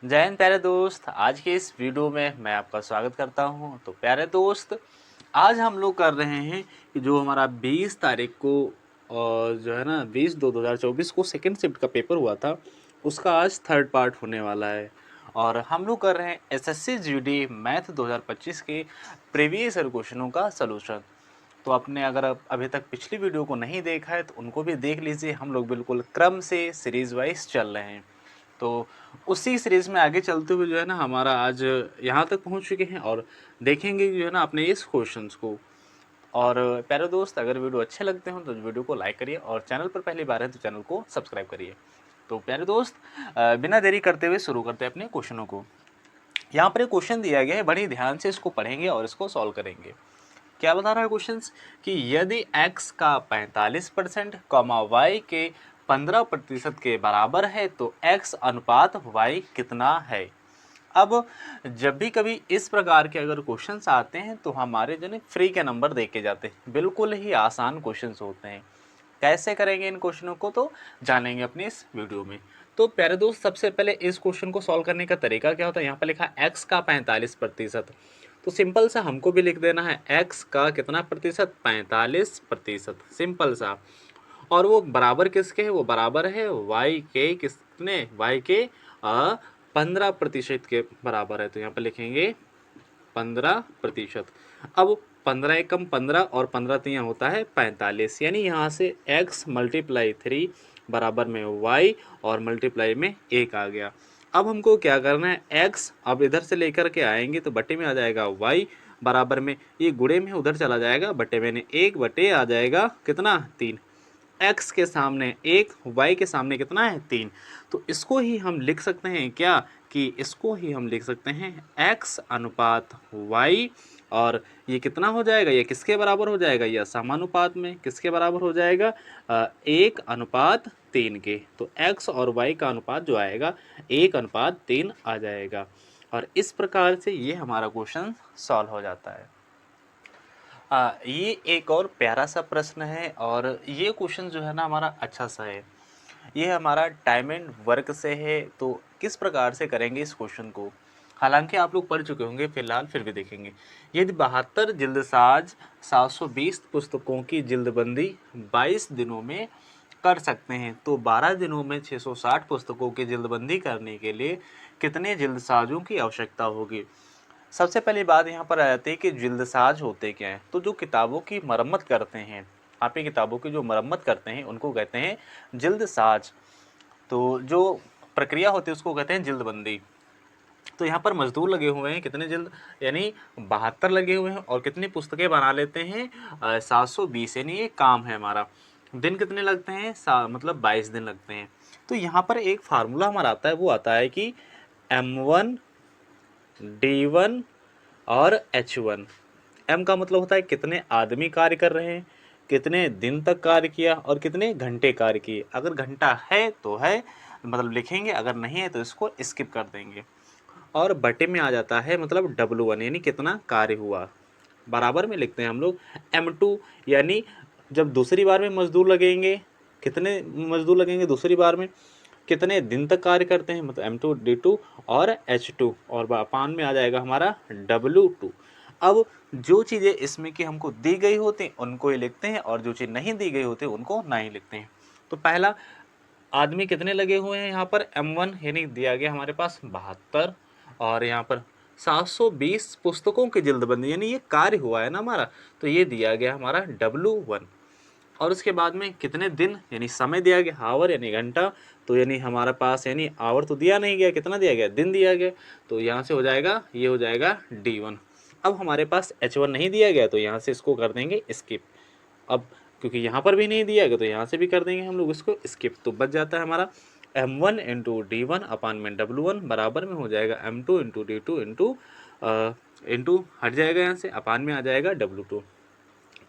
जय हिंद प्यारे दोस्त। आज के इस वीडियो में मैं आपका स्वागत करता हूं। तो प्यारे दोस्त, आज हम लोग कर रहे हैं कि जो हमारा 20 तारीख को और जो है ना 20/2/2024 को सेकंड शिफ्ट का पेपर हुआ था, उसका आज थर्ड पार्ट होने वाला है। और हम लोग कर रहे हैं एसएससी जीडी मैथ 2025 के प्रीवियस ईयर क्वेश्चनों का सलूशन। तो आपने अगर अभी तक पिछली वीडियो को नहीं देखा है तो उनको भी देख लीजिए। हम लोग बिल्कुल क्रम से सीरीज़ वाइज चल रहे हैं। तो उसी सीरीज़ में आगे चलते हुए जो है ना हमारा आज यहाँ तक पहुँच चुके हैं और देखेंगे जो है ना अपने इस क्वेश्चंस को। और प्यारे दोस्त, अगर वीडियो अच्छे लगते हो तो वीडियो को लाइक करिए और चैनल पर पहली बार है तो चैनल को सब्सक्राइब करिए। तो प्यारे दोस्त, बिना देरी करते हुए शुरू करते हैं अपने क्वेश्चनों को। यहाँ पर एक क्वेश्चन दिया गया है, बड़ी ध्यान से इसको पढ़ेंगे और इसको सॉल्व करेंगे। क्या बता रहा है क्वेश्चन कि यदि x का 45% कॉमा y के 15% के बराबर है तो x अनुपात y कितना है। अब जब भी कभी इस प्रकार के अगर क्वेश्चंस आते हैं तो हमारे जो फ्री के नंबर देके जाते हैं। बिल्कुल ही आसान क्वेश्चंस होते हैं। कैसे करेंगे इन क्वेश्चनों को तो जानेंगे अपनी इस वीडियो में। तो प्यारे दोस्त, सबसे पहले इस क्वेश्चन को सॉल्व करने का तरीका क्या होता है। यहाँ पर लिखा x का 45%, तो सिंपल सा हमको भी लिख देना है x का कितना प्रतिशत, 45%, सिंपल सा। और वो बराबर किसके है, वो बराबर है y के कितने, y के 15% के बराबर है। तो यहाँ पर लिखेंगे 15%। अब 15 एकम 15 और 15 तो यहाँ होता है 45, यानी यहाँ से x मल्टीप्लाई 3 बराबर में y और मल्टीप्लाई में 1 आ गया। अब हमको क्या करना है, x अब इधर से लेकर के आएंगे तो बटे में आ जाएगा y बराबर में, ये गुणे में उधर चला जाएगा बटे में, 1 बटे आ जाएगा कितना, 3। x के सामने 1, y के सामने कितना है, 3। तो इसको ही हम लिख सकते हैं क्या, कि इसको ही हम लिख सकते हैं x अनुपात y। और ये कितना हो जाएगा, ये किसके बराबर हो जाएगा, यह समानुपात में किसके बराबर हो जाएगा, 1:3 के। तो x और y का अनुपात जो आएगा 1:3 आ जाएगा। और इस प्रकार से ये हमारा क्वेश्चन सॉल्व हो जाता है। ये एक और प्यारा सा प्रश्न है और ये क्वेश्चन जो है ना हमारा अच्छा सा है। ये हमारा टाइम एंड वर्क से है। तो किस प्रकार से करेंगे इस क्वेश्चन को, हालांकि आप लोग पढ़ चुके होंगे, फिलहाल फिर भी देखेंगे। यदि 72 जिल्दसाज 720 पुस्तकों की जिल्दबंदी 22 दिनों में कर सकते हैं तो 12 दिनों में 660 पुस्तकों की जिल्दबंदी करने के लिए कितने जिल्दसाजों की आवश्यकता होगी। सबसे पहली बात यहाँ पर आ जाती है कि जिल्दसाज होते क्या हैं। तो जो किताबों की मरम्मत करते हैं, आपकी किताबों की जो मरम्मत करते हैं उनको कहते हैं जिल्दसाज। तो जो प्रक्रिया होती है उसको कहते हैं जिल्दबंदी। तो यहाँ पर मजदूर लगे हुए हैं, कितने जिल्द, यानी 72 लगे हुए हैं और कितनी पुस्तकें बना लेते हैं, 720, यानी ये काम है हमारा। दिन कितने लगते हैं, मतलब 22 दिन लगते हैं। तो यहाँ पर एक फार्मूला हमारा आता है, वो आता है कि M1 D1 और H1। M का मतलब होता है कितने आदमी कार्य कर रहे हैं, कितने दिन तक कार्य किया और कितने घंटे कार्य किए। अगर घंटा है तो है, मतलब लिखेंगे, अगर नहीं है तो इसको स्किप कर देंगे। और बटे में आ जाता है मतलब W1, यानी कितना कार्य हुआ। बराबर में लिखते हैं हम लोग M2, यानी जब दूसरी बार में मजदूर लगेंगे, कितने मजदूर लगेंगे दूसरी बार में, कितने दिन तक कार्य करते हैं, मतलब M2 D2 और H2, और पान में आ जाएगा हमारा W2। अब जो चीज़ें इसमें कि हमको दी गई होती हैं उनको ही लिखते हैं और जो चीज़ नहीं दी गई होती उनको नहीं लिखते हैं। तो पहला, आदमी कितने लगे हुए हैं यहाँ पर, M1 यानी दिया गया हमारे पास 72, और यहाँ पर 720 पुस्तकों की जिल्दबंदी, यानी ये कार्य हुआ है ना हमारा, तो ये दिया गया हमारा W1। और उसके बाद में कितने दिन, यानी समय दिया गया, आवर यानी घंटा, तो यानी हमारे पास, यानी आवर तो दिया नहीं गया, कितना दिया गया, दिन दिया गया। तो यहाँ से हो जाएगा, ये हो जाएगा D1। अब हमारे पास H1 नहीं दिया गया तो यहाँ से इसको कर देंगे स्किप। अब क्योंकि यहाँ पर भी नहीं दिया गया तो यहाँ से भी कर देंगे हम लोग इसको स्किप। तो बच जाता है हमारा M1 इंटू D1 अपान में W1 बराबर में हो जाएगा M2 इंटू D2 इंटू हट जाएगा यहाँ से, अपान में आ जाएगा W2।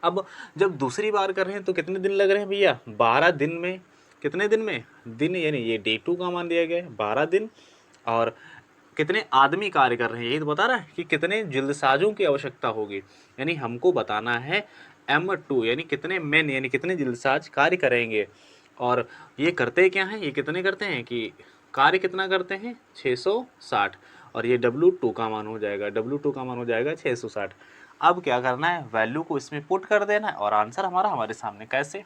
अब जब दूसरी बार कर रहे हैं तो कितने दिन लग रहे हैं भैया, 12 दिन में। कितने दिन में, दिन, यानी ये D2 का मान दिया गया है 12 दिन। और कितने आदमी कार्य कर रहे हैं, यही तो बता रहा है कि कितने जिल्दसाजों की आवश्यकता होगी, यानी हमको बताना है M2, यानी कितने मैन, यानी कितने जिल्दसाज कार्य करेंगे। और ये करते क्या हैं, ये कितने करते हैं कि कार्य कितना करते हैं 660, और ये W2 का मान हो जाएगा, W2 का मान हो जाएगा 660। अब क्या करना है, वैल्यू को इसमें पुट कर देना है और आंसर हमारा हमारे सामने। कैसे,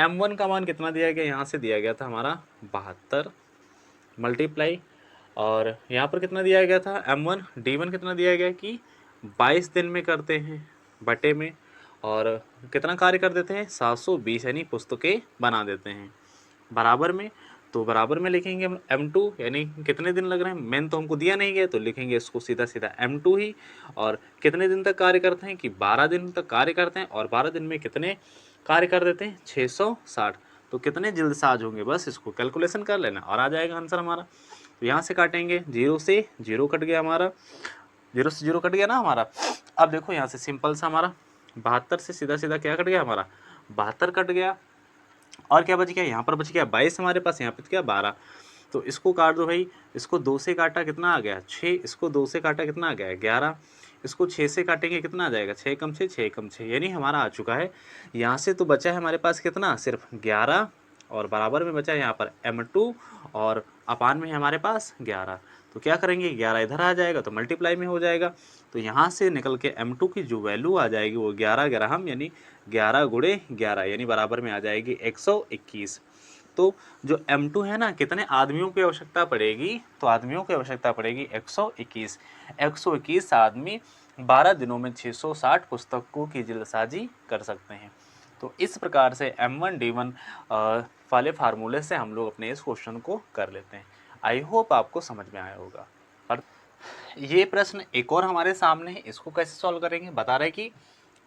M1 का मान कितना दिया गया, यहाँ से दिया गया था हमारा 72 मल्टीप्लाई, और यहाँ पर कितना दिया गया था M1, D1 कितना दिया गया कि 22 दिन में करते हैं बटे में, और कितना कार्य कर देते हैं 720, यानी पुस्तकें बना देते हैं बराबर में। तो बराबर में लिखेंगे हम M2, यानी कितने दिन लग रहे हैं, मेन तो हमको दिया नहीं गया, तो लिखेंगे इसको सीधा सीधा M2 ही। और कितने दिन तक कार्य करते हैं कि 12 दिन तक कार्य करते हैं, और 12 दिन में कितने कार्य कर देते हैं 660। तो कितने जल्दसाज होंगे, बस इसको कैलकुलेशन कर लेना और आ जाएगा आंसर हमारा। तो यहाँ से काटेंगे, 0 से 0 कट गया हमारा, 0 से 0 कट गया ना हमारा। अब देखो यहाँ से सिंपल सा हमारा 72 से सीधा सीधा क्या कट गया हमारा 72 कट गया, और क्या बच गया, यहाँ पर बच गया 22 हमारे पास, यहाँ पे क्या 12। तो इसको काट दो भाई, इसको 2 से काटा कितना आ गया 6, इसको 2 से काटा कितना आ गया 11, इसको 6 से काटेंगे कितना आ जाएगा 6 कम 6 6 कम 6, यानी हमारा आ चुका है। यहाँ से तो बचा है हमारे पास कितना, सिर्फ 11, और बराबर में बचा है यहाँ पर M2, और अपान में है हमारे पास 11। तो क्या करेंगे, 11 इधर आ जाएगा तो मल्टीप्लाई में हो जाएगा। तो यहाँ से निकल के M2 की जो वैल्यू आ जाएगी वो 11 ग्राम, यानी 11 गुणे 11, यानी बराबर में आ जाएगी 121। तो जो M2 है ना, कितने आदमियों की आवश्यकता पड़ेगी, तो आदमियों की आवश्यकता पड़ेगी 121। 121 आदमी 12 दिनों में 660 पुस्तकों की जल्दसाजी कर सकते हैं। तो इस प्रकार से M1 D1 वाले फार्मूले से हम लोग अपने इस क्वेश्चन को कर लेते हैं। आई होप आपको समझ में आया होगा। और ये प्रश्न एक और हमारे सामने है, इसको कैसे सॉल्व करेंगे, बता रहे कि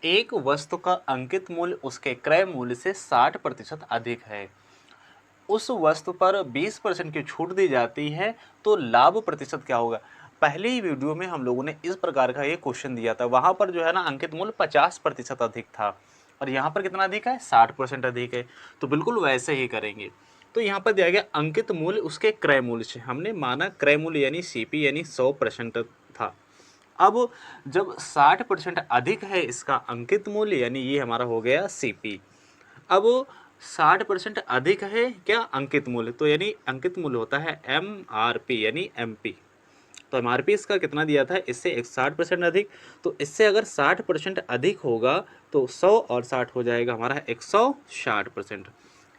एक वस्तु का अंकित मूल्य उसके क्रय मूल्य से 60% अधिक है, उस वस्तु पर 20% की छूट दी जाती है, तो लाभ प्रतिशत क्या होगा। पहले ही वीडियो में हम लोगों ने इस प्रकार का ये क्वेश्चन दिया था, वहाँ पर जो है ना अंकित मूल्य 50% अधिक था, और यहाँ पर कितना अधिक है 60% अधिक है। तो बिल्कुल वैसे ही करेंगे। तो यहाँ पर दिया गया अंकित मूल्य उसके क्रय मूल्य से, हमने माना क्रय मूल्य यानी CP यानी 100% था। अब जब 60% अधिक है इसका अंकित मूल्य, यानी ये हमारा हो गया CP। अब 60% अधिक है क्या अंकित मूल्य, तो यानी अंकित मूल्य होता है MRP यानी MP। तो MRP इसका कितना दिया था, इससे 60% अधिक, तो इससे अगर 60% अधिक होगा तो 100 और 60 हो जाएगा हमारा 160%।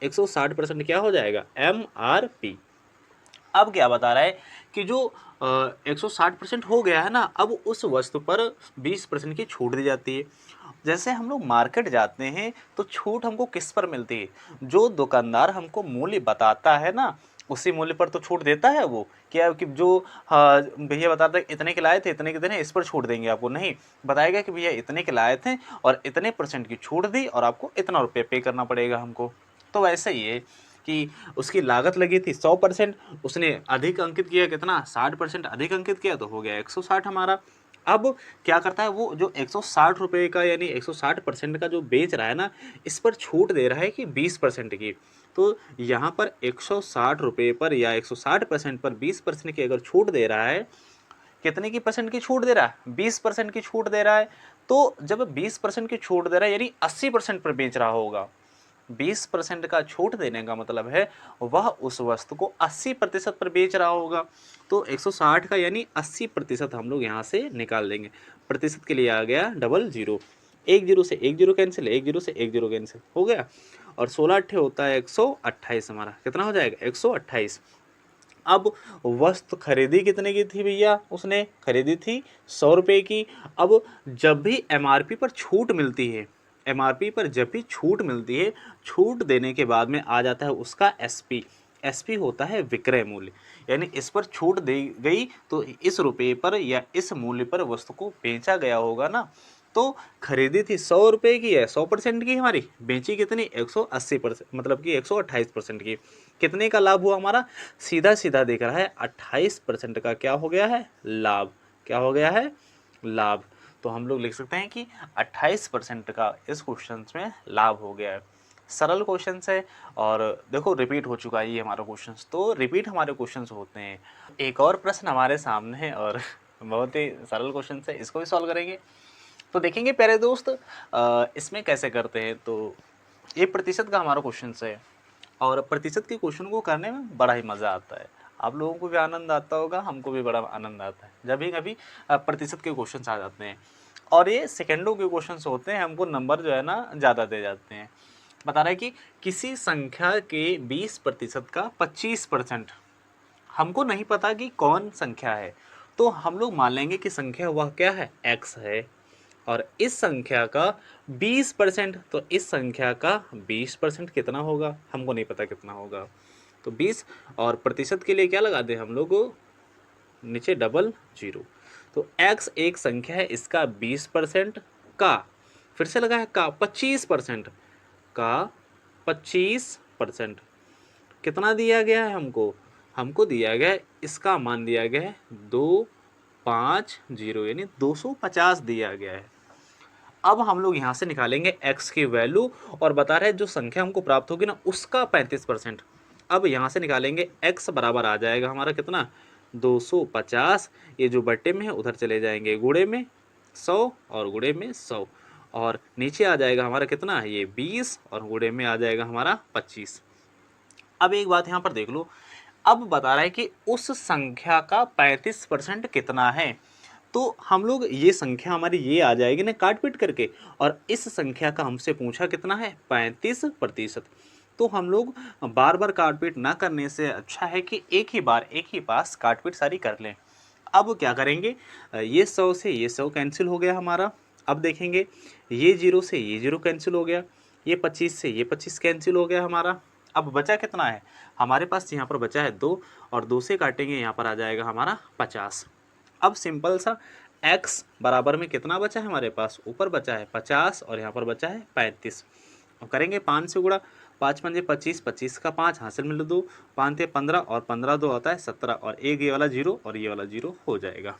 160% क्या हो जाएगा MRP। अब क्या बता रहा है कि जो 160% हो गया है ना, अब उस वस्तु पर 20% की छूट दी जाती है। जैसे हम लोग मार्केट जाते हैं तो छूट हमको किस पर मिलती है, जो दुकानदार हमको मूल्य बताता है ना उसी मूल्य पर तो छूट देता है वो, क्या कि जो भैया बताता है इतने के लाए थे इतने के देने इस पर छूट देंगे आपको, नहीं बताएगा कि भैया इतने के लाए थे और इतने % की छूट दी और आपको इतना रुपये पे करना पड़ेगा हमको। तो वैसे ही है कि उसकी लागत लगी थी 100%, उसने अधिक अंकित किया कितना 60% अधिक अंकित किया तो हो गया 160 हमारा। अब क्या करता है वो, जो 160 रुपये का यानी 160% का जो बेच रहा है ना, इस पर छूट दे रहा है कि 20% की। तो यहाँ पर 160 रुपये पर या 160% पर 20% की अगर छूट दे रहा है, कितने की % की छूट दे रहा है 20% की छूट दे रहा है। तो जब 20% की छूट दे रहा है यानी 80% पर बेच रहा होगा। 20% का छूट देने का मतलब है वह उस वस्तु को 80% पर बेच रहा होगा। तो 160 का यानी 80% हम लोग यहाँ से निकाल देंगे। प्रतिशत के लिए आ गया डबल जीरो, 1 0 से 1 0 कैंसिल, 1 0 से 1 0 कैंसिल हो गया, और 16 अट्ठे होता है 128 हमारा, कितना हो जाएगा 128। अब वस्तु खरीदी कितने की थी भैया, उसने खरीदी थी 100 रुपये की। अब जब भी MRP पर छूट मिलती है, MRP पर जब भी छूट मिलती है, छूट देने के बाद में आ जाता है उसका SP। SP होता है विक्रय मूल्य, यानी इस पर छूट दी गई तो इस रुपये पर या इस मूल्य पर वस्तु को बेचा गया होगा ना। तो खरीदी थी 100 रुपये की है 100% की हमारी, बेची कितनी 180%, मतलब कि 128% की। कितने का लाभ हुआ हमारा, सीधा सीधा दिख रहा है 28% का क्या हो गया है लाभ, क्या हो गया है लाभ। तो हम लोग लिख सकते हैं कि 28% का इस क्वेश्चन में लाभ हो गया है। सरल क्वेश्चन है और देखो रिपीट हो चुका है ये हमारा क्वेश्चन, तो रिपीट हमारे क्वेश्चन होते हैं। एक और प्रश्न हमारे सामने है और बहुत ही सरल क्वेश्चन है, इसको भी सॉल्व करेंगे। तो देखेंगे प्यारे दोस्त इसमें कैसे करते हैं। तो ये प्रतिशत का हमारा क्वेश्चन है और प्रतिशत के क्वेश्चन को करने में बड़ा ही मज़ा आता है। आप लोगों को भी आनंद आता होगा, हमको भी बड़ा आनंद आता है जब भी कभी प्रतिशत के क्वेश्चन आ जाते हैं। और ये सेकंडों के क्वेश्चन होते हैं, हमको नंबर जो है ना ज़्यादा दे जाते हैं। बता रहा है कि किसी संख्या के 20% का 25%, हमको नहीं पता कि कौन संख्या है, तो हम लोग मान लेंगे कि संख्या वह क्या है, x है। और इस संख्या का 20%, तो इस संख्या का 20% कितना होगा, हमको नहीं पता कितना होगा। तो 20 और प्रतिशत के लिए क्या लगा दें हम लोग, नीचे डबल जीरो। तो x एक संख्या है, इसका 20% का, फिर से लगा है का 25%, का 25% कितना दिया गया है हमको, हमको दिया गया है, इसका मान दिया गया है 250, यानी 250 दिया गया है। अब हम लोग यहाँ से निकालेंगे x की वैल्यू, और बता रहे हैं जो संख्या हमको प्राप्त होगी ना उसका 35%। अब यहाँ से निकालेंगे x बराबर आ जाएगा हमारा कितना, 250, ये जो बट्टे में है उधर चले जाएंगे गुणे में 100 और गुणे में 100, और नीचे आ जाएगा हमारा कितना, ये 20 और गुणे में आ जाएगा हमारा 25। अब एक बात यहाँ पर देख लो, अब बता रहा है कि उस संख्या का 35% कितना है। तो हम लोग ये संख्या हमारी ये आ जाएगी ना काट पीट करके, और इस संख्या का हमसे पूछा कितना है, 35%। तो हम लोग बार बार काट पीट ना करने से अच्छा है कि एक ही बार एक ही पास काट पीट सारी कर लें। अब क्या करेंगे, ये 100 से ये 100 कैंसिल हो गया हमारा। अब देखेंगे ये 0 से ये 0 कैंसिल हो गया, ये 25 से ये 25 कैंसिल हो गया हमारा। अब बचा कितना है हमारे पास, यहाँ पर बचा है 2, और 2 से काटेंगे यहाँ पर आ जाएगा हमारा 50। अब सिंपल सा x बराबर में कितना बचा है हमारे पास, ऊपर बचा है 50 और यहाँ पर बचा है 35। अब करेंगे 5 से गुणा, 5 पंजे 25, 25 का 5 हासिल में 2, 5 थे 15 और 15 2 होता है 17, और एक ये वाला 0 और ये वाला 0 हो जाएगा।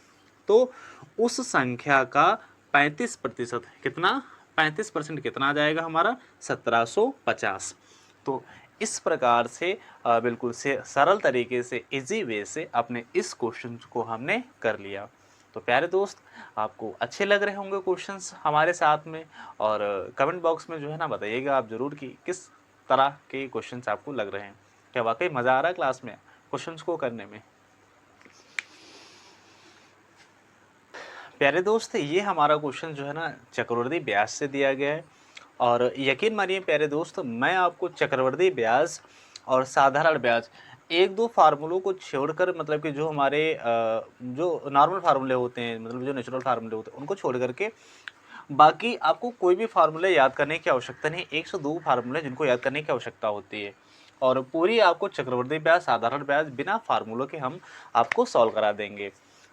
तो उस संख्या का 35% कितना, 35% कितना आ जाएगा हमारा, 1750। तो इस प्रकार से बिल्कुल से सरल तरीके से इजी वे से अपने इस क्वेश्चन को हमने कर लिया। तो प्यारे दोस्त, आपको अच्छे लग रहे होंगे क्वेश्चंस हमारे साथ में, और कमेंट बॉक्स में जो है ना बताइएगा आप ज़रूर कि किस तरह के क्वेश्चंस आपको लग रहे हैं। क्या वाकई मज़ा आ रहा है क्लास में क्वेश्चंस को करने में। प्यारे दोस्त, ये हमारा क्वेश्चन जो है ना चक्रवृद्धि ब्याज से दिया गया है, और यकीन मानिए प्यारे दोस्त, मैं आपको चक्रवृद्धि ब्याज और साधारण ब्याज एक दो फार्मूलों को छोड़कर, मतलब कि जो हमारे जो नॉर्मल फार्मूले होते हैं, मतलब जो नेचुरल फार्मूले होते हैं उनको छोड़ करके बाकी आपको कोई भी फार्मूले याद करने की आवश्यकता नहीं। 102 फार्मूले जिनको याद करने की आवश्यकता होती है, और पूरी आपको चक्रवृद्धि ब्याज साधारण ब्याज बिना फार्मूलों के हम आपको सॉल्व करा देंगे।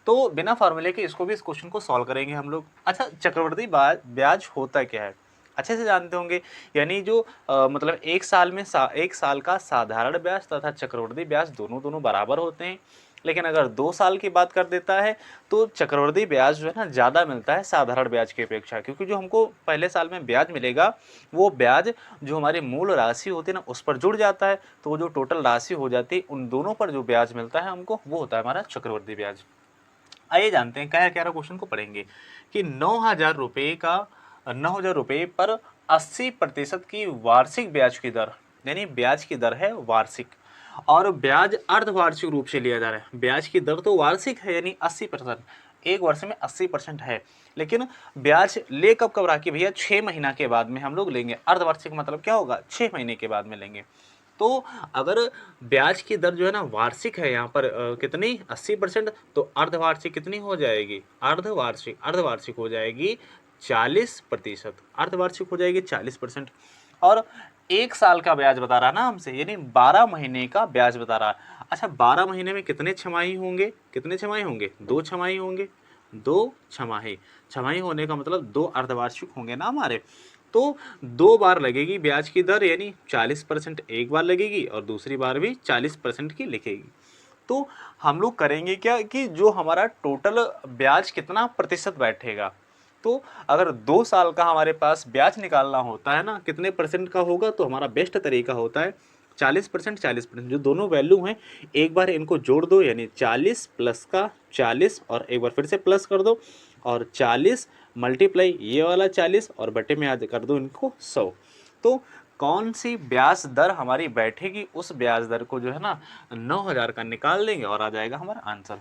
तो बिना फार्मूले के इसको भी, इस क्वेश्चन को सॉल्व करेंगे हम लोग। अच्छा, चक्रवृद्धि ब्याज होता क्या है, अच्छे से जानते होंगे। यानी जो मतलब एक साल में एक साल का साधारण ब्याज तथा चक्रवृद्धि ब्याज दोनों बराबर होते हैं। लेकिन अगर 2 साल की बात कर देता है तो चक्रवृद्धि ब्याज जो है ना ज़्यादा मिलता है साधारण ब्याज की अपेक्षा, क्योंकि जो हमको पहले साल में ब्याज मिलेगा वो ब्याज जो हमारी मूल राशि होती है ना उस पर जुड़ जाता है, तो वो जो टोटल राशि हो जाती है उन दोनों पर जो ब्याज मिलता है हमको, वो होता है हमारा चक्रवृद्धि ब्याज। आइए जानते हैं क्या क्या क्वेश्चन को पढ़ेंगे कि 9,000 रुपये का 9,000 रुपये पर 80% की वार्षिक ब्याज की दर, यानी ब्याज की दर है वार्षिक, और ब्याज अर्धवार्षिक रूप से लिया जा रहा है। ब्याज की दर तो वार्षिक है यानी 80%, एक वर्ष में 80% है, लेकिन ब्याज ले कब रहा कि भैया 6 महीना के बाद में हम लोग लेंगे। अर्धवार्षिक मतलब क्या होगा, 6 महीने के बाद में लेंगे। तो अगर ब्याज की दर जो है ना वार्षिक है यहाँ पर कितनी 80%, तो अर्धवार्षिक कितनी हो जाएगी, अर्धवार्षिक हो जाएगी 40%, अर्धवार्षिक हो जाएगी 40%। और एक साल का ब्याज बता रहा ना हमसे, यानी 12 महीने का ब्याज बता रहा। अच्छा, 12 महीने में कितने छमाही होंगे, कितने छमाही होंगे, 2 छमाही होंगे, 2 छमाही। छमाही होने का मतलब 2 अर्धवार्षिक होंगे ना हमारे। तो 2 बार लगेगी ब्याज की दर, यानी 40% एक बार लगेगी और दूसरी बार भी 40% की लिखेगी। तो हम लोग करेंगे क्या कि जो हमारा टोटल ब्याज कितना प्रतिशत बैठेगा, तो अगर 2 साल का हमारे पास ब्याज निकालना होता है ना कितने परसेंट का होगा, तो हमारा बेस्ट तरीका होता है 40%, 40%। जो दोनों वैल्यू हैं एक बार इनको जोड़ दो, यानी 40 प्लस का 40 और एक बार फिर से प्लस कर दो, और 40 मल्टीप्लाई ये वाला 40 और बटे में याद कर दो इनको 100। तो कौन सी ब्याज दर हमारी बैठेगी, उस ब्याज दर को जो है ना 9000 का निकाल लेंगे और आ जाएगा हमारा आंसर।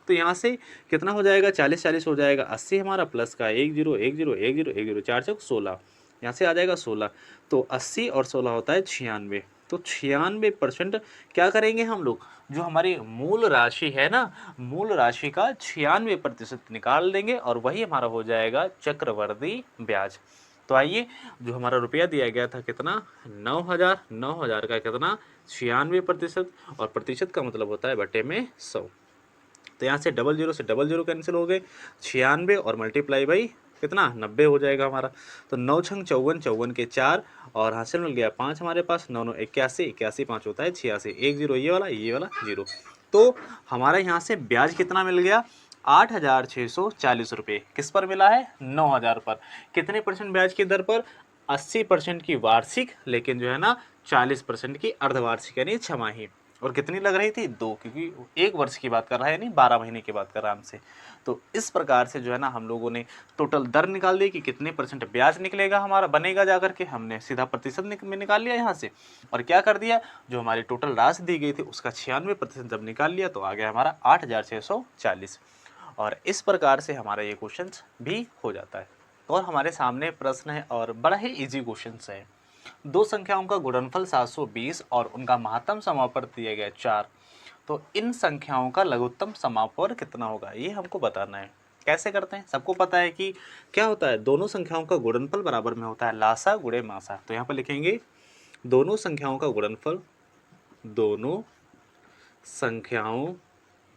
तो यहाँ से कितना हो जाएगा, 40 40 हो जाएगा, 80 हमारा प्लस का 10 10 10 10 10 4 चौक 16, यहाँ से आ जाएगा 16। तो 80 और 16 होता है 96। तो 96% क्या करेंगे हम लोग, जो हमारी मूल राशि है ना, मूल राशि का 96% निकाल देंगे और वही हमारा हो जाएगा चक्रवर्ती ब्याज। तो आइए, जो हमारा रुपया दिया गया था कितना, 9000, 9000 का कितना 96%, और प्रतिशत का मतलब होता है बटे में 100। तो यहाँ से डबल जीरो कैंसिल हो गए, 96 और मल्टीप्लाई बाई कितना 90 हो जाएगा हमारा। तो 9 छंग 54, 54 के 4, और हासिल मिल गया 5 हमारे पास, 9 9 81, 81 5 होता है 86, 1 0 ये वाला जीरो। तो हमारा यहाँ से ब्याज कितना मिल गया, 8640 रुपये। किस पर मिला है, 9000 पर। कितने परसेंट ब्याज की दर पर, 80% की वार्षिक, लेकिन जो है ना 40% की अर्धवार्षिक यानी छमाही। और कितनी लग रही थी, 2, क्योंकि 1 वर्ष की बात कर रहा है, यानी 12 महीने की बात कर रहा है हमसे। तो इस प्रकार से जो है ना हम लोगों ने टोटल दर निकाल दी कि कितने परसेंट ब्याज निकलेगा हमारा, बनेगा जाकर के, हमने सीधा प्रतिशत में निकाल लिया यहाँ से। और क्या कर दिया, जो हमारी टोटल राशि दी गई थी उसका 96% जब निकाल लिया तो आ गया हमारा 8640। और इस प्रकार से हमारा ये क्वेश्चन भी हो जाता है। और हमारे सामने प्रश्न है, और बड़ा ही इजी क्वेश्चन है। दो संख्याओं का गुणनफल 720 और उनका महत्तम समापन दिया गया 4। तो इन संख्याओं का लघुत्तम समापन कितना होगा, ये हमको बताना है। कैसे करते हैं, सबको पता है कि क्या होता है, दोनों संख्याओं का गुणनफल बराबर में होता है लासा गुणे मासा। तो यहाँ पर लिखेंगे दोनों संख्याओं का गुणनफल, दोनों संख्याओं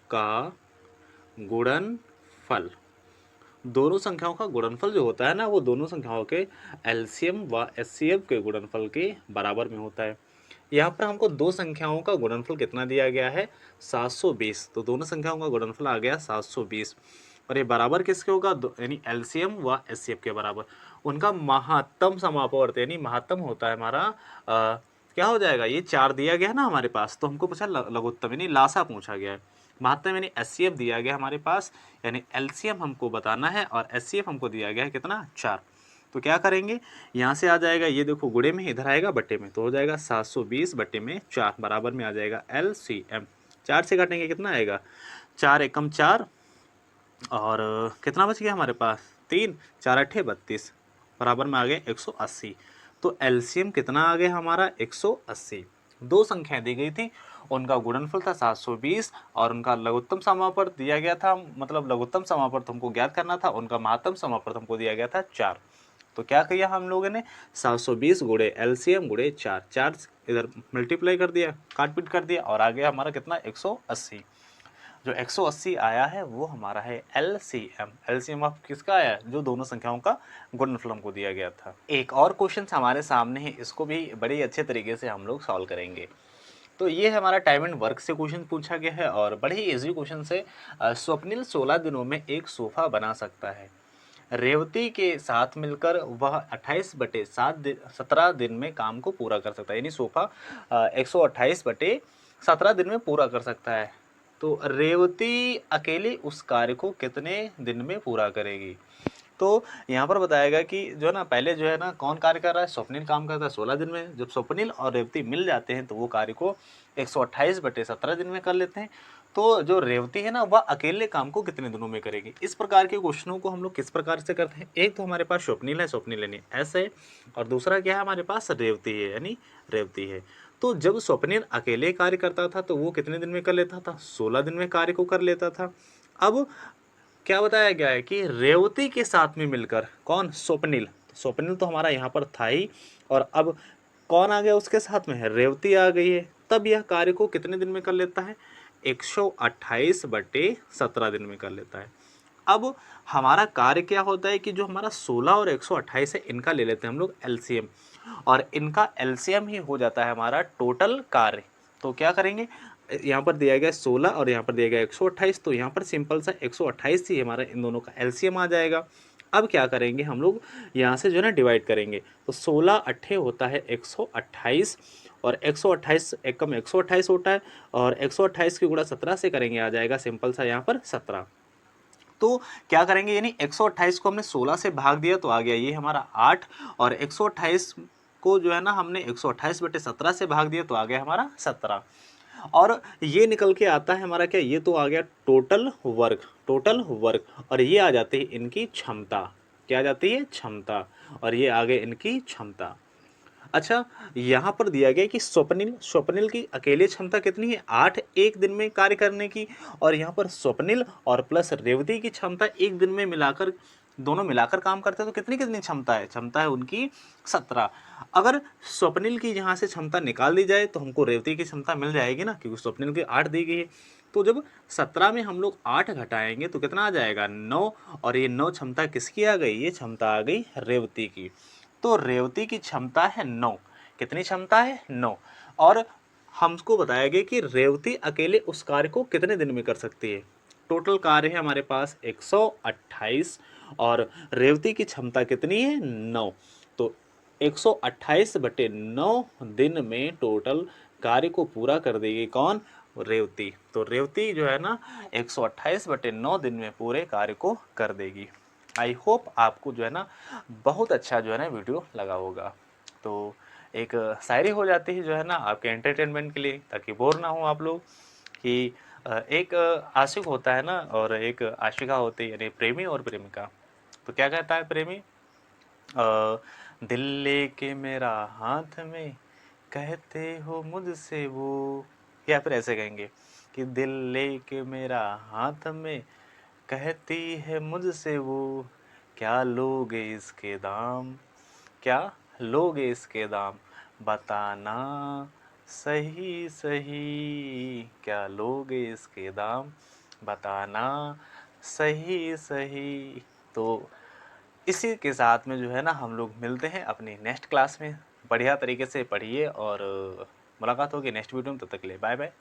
का गुणनफल, दोनों संख्याओं का गुणनफल जो होता है ना, वो दोनों संख्याओं के एलसीएम व एचसीएफ के गुणनफल के बराबर में होता है। यहाँ पर हमको दो संख्याओं का गुणनफल कितना दिया गया है, 720। तो दोनों संख्याओं का गुणनफल आ गया 720, और ये बराबर किसके होगा, यानी एलसीएम व एचसीएफ के बराबर। उनका महत्तम समापवर्त, यानी महत्तम होता है हमारा क्या हो जाएगा, ये 4 दिया गया है ना हमारे पास, तो हमको पूछा लघुत्तम यानी लासा पूछा गया है। महत्तम यानी एचसीएफ दिया गया हमारे पास, यानी एलसीएम हमको बताना है, और एचसीएफ हमको दिया गया है कितना, 4। तो क्या करेंगे, यहाँ से आ जाएगा, ये देखो गुणे में, इधर आएगा बटे में, तो हो जाएगा 720 बटे में 4 बराबर में आ जाएगा एलसीएम। 4 से काटेंगे कितना आएगा, 4 एकम 4, और कितना बच गया हमारे पास, 3, 4 अट्ठे 32, बराबर में आ गए 180। तो एलसीएम कितना आ गया हमारा, 180। दो संख्याएं दी गई थी, उनका गुणनफल था 720 और उनका लघुत्तम समापन दिया गया था, मतलब लघुत्तम समापन हमको ज्ञात करना था, उनका महत्तम समापन हमको दिया गया था 4। तो क्या किया हम लोगों ने, 720 गुणे एलसीएम गुणे 4, 4 इधर मल्टीप्लाई कर दिया, काट पीट कर दिया, और आ गया हमारा कितना, 180। जो 180 आया है वो हमारा है एलसीएम। एलसीएम ऑफ किसका आया, जो दोनों संख्याओं का गुणनफल हमको दिया गया था। एक और क्वेश्चन हमारे सामने है, इसको भी बड़े अच्छे तरीके से हम लोग सॉल्व करेंगे। तो ये हमारा टाइम एंड वर्क से क्वेश्चन पूछा गया है, और बड़े ही इजी क्वेश्चन से। स्वप्निल 16 दिनों में एक सोफा बना सकता है, रेवती के साथ मिलकर वह 28/17 दिन में काम को पूरा कर सकता है, यानी सोफा 128/17 दिन में पूरा कर सकता है। तो रेवती अकेली उस कार्य को कितने दिन में पूरा करेगी। तो यहाँ पर बताएगा कि जो है ना, पहले जो है ना कौन कार्य कर रहा है, स्वप्निल काम करता है 16 दिन में। जब स्वप्निल और रेवती मिल जाते हैं तो वो कार्य को 128/17 दिन में कर लेते हैं। तो जो रेवती है ना, वह अकेले काम को कितने दिनों में करेगी। इस प्रकार के क्वेश्चनों को हम लोग किस प्रकार से करते हैं, एक तो हमारे पास स्वप्निल है, स्वप्निल यानी एस है, और दूसरा क्या है हमारे पास, रेवती है यानी रेवती है। तो जब स्वप्निल अकेले कार्य करता था तो वो कितने दिन में कर लेता था, 16 दिन में कार्य को कर लेता था। अब क्या बताया गया है कि रेवती के साथ में मिलकर, कौन, स्वप्निल, स्वप्निल तो हमारा यहाँ पर था ही, और अब कौन आ गया उसके साथ में है, रेवती आ गई है, तब यह कार्य को कितने दिन में कर लेता है, 128/17 दिन में कर लेता है। अब हमारा कार्य क्या होता है कि जो हमारा 16 और 128 है, इनका ले लेते हैं हम लोग एलसीएम, और इनका एलसीएम ही हो जाता है हमारा टोटल कार्य। तो क्या करेंगे, यहाँ पर दिया गया 16 और यहाँ पर दिया गया 128, तो यहाँ पर सिंपल सा 128 ही हमारा इन दोनों का एलसीएम आ जाएगा। अब क्या करेंगे हम लोग, यहाँ से जो है ना डिवाइड करेंगे, तो 16 अट्ठे होता है 128, और 128 एकम 128 होता है, और 128 की गुणा 17 से करेंगे, आ जाएगा सिंपल सा यहाँ पर 17। तो क्या करेंगे, यानी 128 को हमने 16 से भाग दिया तो आ गया ये हमारा 8, और 128 को जो है ना हमने 128/17 से भाग दिया तो आ गया हमारा 17। और ये निकल के आता है हमारा क्या, ये तो आ गया टोटल वर्क और ये आ जाती है इनकी क्षमता। क्या आ जाती है, क्षमता। और ये आ गए इनकी क्षमता। अच्छा, यहाँ पर दिया गया कि स्वप्निल की अकेले क्षमता कितनी है, 8 एक दिन में कार्य करने की। और यहाँ पर स्वप्निल और प्लस रेवती की क्षमता एक दिन में मिलाकर, दोनों मिलाकर काम करते हैं तो कितनी कितनी क्षमता है उनकी 17। अगर स्वप्निल की यहाँ से क्षमता निकाल दी जाए तो हमको रेवती की क्षमता मिल जाएगी ना, क्योंकि स्वप्निल की 8 दी गई है। तो जब 17 में हम लोग 8 घटाएंगे तो कितना आ जाएगा, 9। और ये 9 क्षमता किसकी आ गई, ये क्षमता आ गई रेवती की। तो रेवती की क्षमता है 9। कितनी क्षमता है, 9। और हमको बताया गया कि रेवती अकेले उस कार्य को कितने दिन में कर सकती है। टोटल कार्य है हमारे पास 128 और रेवती की क्षमता कितनी है, 9। तो 128/9 दिन में टोटल कार्य को पूरा कर देगी कौन, रेवती। तो रेवती जो है ना 128/9 दिन में पूरे कार्य को कर देगी। आई होप आपको जो है ना बहुत अच्छा जो है ना वीडियो लगा होगा। तो एक शायरी हो जाती है जो है ना आपके एंटरटेनमेंट के लिए, ताकि बोर ना हो आप लोग। कि एक आशिक होता है ना और एक आशिका होती है, यानी प्रेमी और प्रेमिका। तो क्या कहता है प्रेमी, दिल लेके मेरा हाथ में कहते हो मुझसे वो, या फिर ऐसे कहेंगे कि दिल लेके मेरा हाथ में कहती है मुझसे वो, क्या लोगे इसके दाम, क्या लोगे इसके दाम, बताना सही सही, क्या लोगे इसके दाम, बताना सही सही। तो इसी के साथ में जो है ना हम लोग मिलते हैं अपनी नेक्स्ट क्लास में। बढ़िया तरीके से पढ़िए और मुलाकात होगी नेक्स्ट वीडियो में। तब तक के लिए बाय बाय।